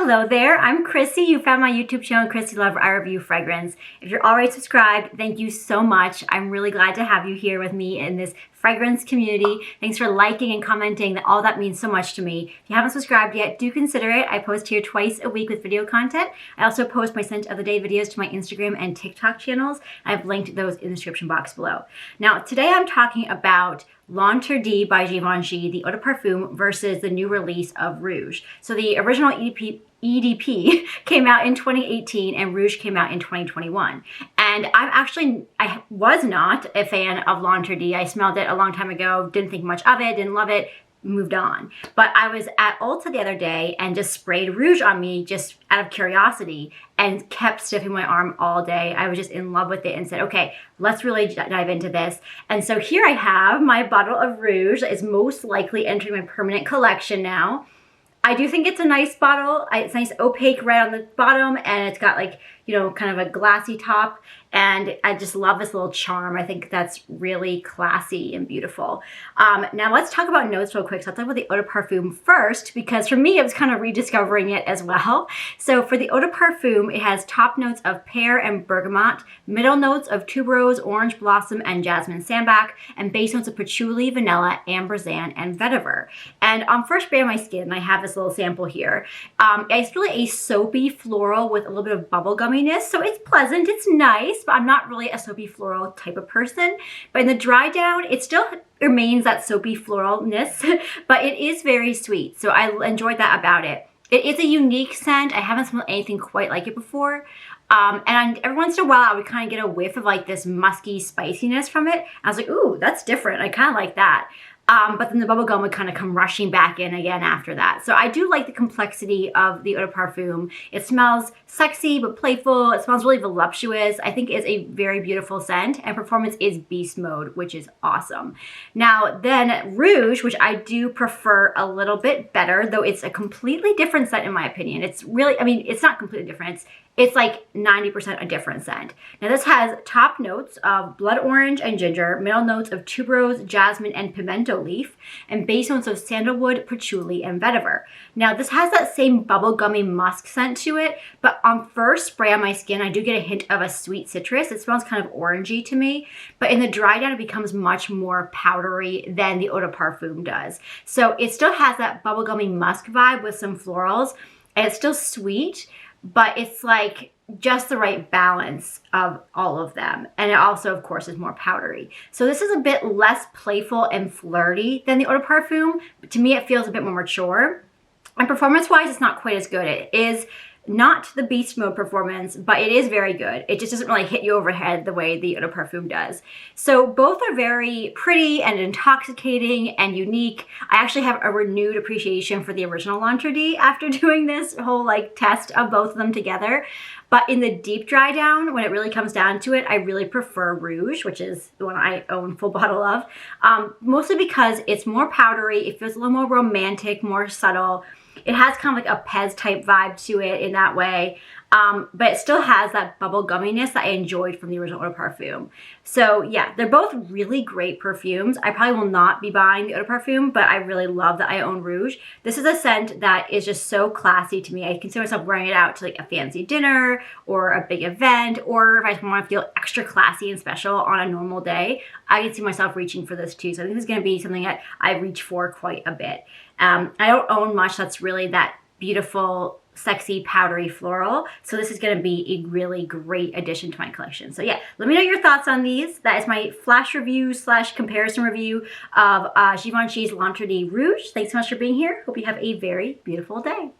Hello there, I'm Chrissy. You found my YouTube channel, Chrissy Love I Review Fragrance. If you're already subscribed, thank you so much. I'm really glad to have you here with me in this fragrance community. Thanks for liking and commenting. All that means so much to me. If you haven't subscribed yet, do consider it. I post here twice a week with video content. I also post my scent of the day videos to my Instagram and TikTok channels. I've linked those in the description box below. Now, today I'm talking about L'Interdit by Givenchy, the eau de parfum, versus the new release of Rouge. So the original EDP came out in 2018 and Rouge came out in 2021. And I was not a fan of L'Interdit. I smelled it a long time ago, didn't think much of it, didn't love it, moved on. But I was at Ulta the other day and just sprayed Rouge on me just out of curiosity and kept sniffing my arm all day. I was just in love with it and said, okay, let's really dive into this. And so here I have my bottle of Rouge that is most likely entering my permanent collection now. I do think it's a nice bottle. It's nice opaque red on the bottom, and it's got like, you know, kind of a glassy top. And I just love this little charm. I think that's really classy and beautiful. Now let's talk about notes real quick. So I'll talk about the eau de parfum first, because for me, it was kind of rediscovering it as well. So for the eau de parfum, it has top notes of pear and bergamot, middle notes of tuberose, orange blossom, and jasmine sambac, and base notes of patchouli, vanilla, ambroxan, and vetiver. And on first spray on my skin, I have this little sample here. It's really a soapy floral with a little bit of bubble gumminess. So it's pleasant, it's nice, but I'm not really a soapy floral type of person. But in the dry down, it still remains that soapy floralness, but it is very sweet. So I enjoyed that about it. It is a unique scent. I haven't smelled anything quite like it before. And every once in a while, I would kind of get a whiff of like this musky spiciness from it. I was like, ooh, that's different. I kind of like that. But then the bubble gum would kind of come rushing back in again after that. So I do like the complexity of the eau de parfum. It smells sexy but playful. It smells really voluptuous. I think it's a very beautiful scent, and performance is beast mode, which is awesome. Now then Rouge, which I do prefer a little bit better, though it's a completely different scent in my opinion. It's really, I mean, it's not completely different. It's like 90% a different scent. Now this has top notes of blood orange and ginger, middle notes of tuberose, jasmine, and pimento leaf, and base notes of sandalwood, patchouli, and vetiver. Now this has that same bubblegummy musk scent to it, but on first spray on my skin, I do get a hint of a sweet citrus. It smells kind of orangey to me, but in the dry down, it becomes much more powdery than the eau de parfum does. So it still has that bubblegummy musk vibe with some florals, and it's still sweet, but it's like just the right balance of all of them. And it also, of course, is more powdery. So this is a bit less playful and flirty than the eau de parfum. But to me, it feels a bit more mature. And performance-wise, it's not quite as good. It is not the beast mode performance, but it is very good. It just doesn't really hit you overhead the way the eau de parfum does. So both are very pretty and intoxicating and unique. I actually have a renewed appreciation for the original L'Interdit after doing this whole like test of both of them together. But in the deep dry down, when it really comes down to it, I really prefer Rouge, which is the one I own full bottle of, mostly because it's more powdery. It feels a little more romantic, more subtle. It has kind of like a Pez type vibe to it in that way, but it still has that bubble gumminess that I enjoyed from the original eau de parfum. So yeah, they're both really great perfumes. I probably will not be buying the eau de parfum, but I really love that I own Rouge. This is a scent that is just so classy to me. I consider myself wearing it out to like a fancy dinner or a big event, or if I just want to feel extra classy and special on a normal day, I can see myself reaching for this too. So I think this is going to be something that I reach for quite a bit. I don't own much that's really that beautiful, sexy, powdery floral. So this is going to be a really great addition to my collection. So yeah, let me know your thoughts on these. That is my flash review / comparison review of Givenchy's L'Interdit Rouge. Thanks so much for being here. Hope you have a very beautiful day.